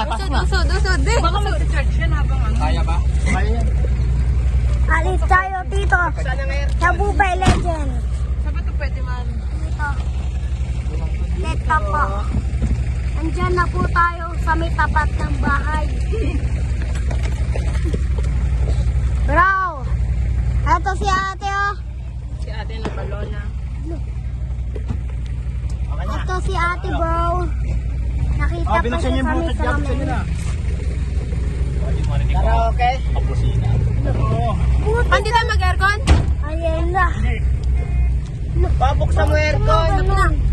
Usod. Baka mag-charge yan habang ano. Kaya ba? Kaya yan. Alis tayo, Tito. Sa Bubay Legend. Saan ba ito pwede man? Dito. Dito po. Andyan na po tayo sa may tapat ng bahay. Bro! Ito si ate, oh. Si ate na balona. Ito si ate, bro. Nakita pa Binuksan siya niyo yung kami butod sa dyan. Binuksan niyo na. Karaoke? Kapusina. Oo. Hindi tayo mag-aircon? Ayan na. Pabuksan mo aircon. Ano?